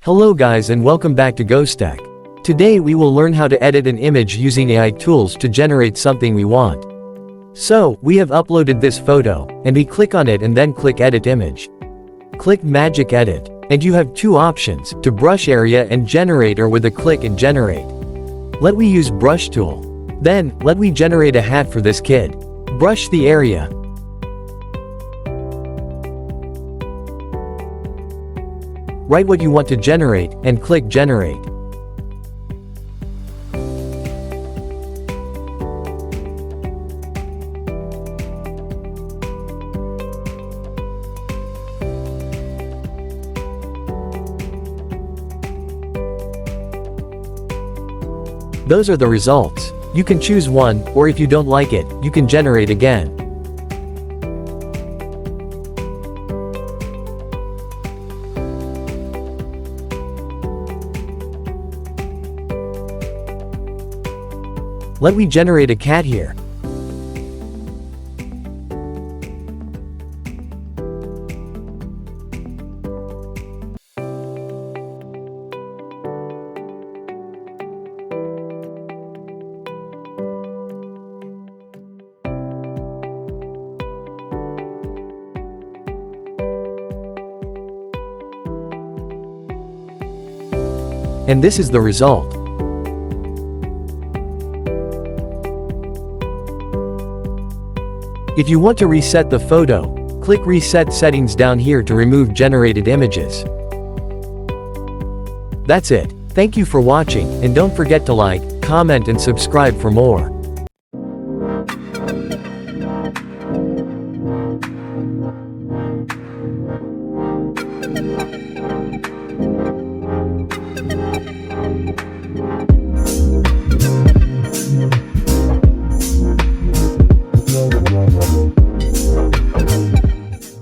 Hello guys and welcome back to GosTech. Today we will learn how to edit an image using AI tools to generate something we want. So, we have uploaded this photo, and we click on it and then click Edit Image. Click Magic Edit, and you have two options, to brush area and generate or with a click and generate. Let we use brush tool. Then, let we generate a hat for this kid. Brush the area. Write what you want to generate, and click Generate. Those are the results. You can choose one, or if you don't like it, you can generate again. Let me generate a cat here. And this is the result. If you want to reset the photo, click Reset Settings down here to remove generated images. That's it. Thank you for watching, and don't forget to like, comment and subscribe for more.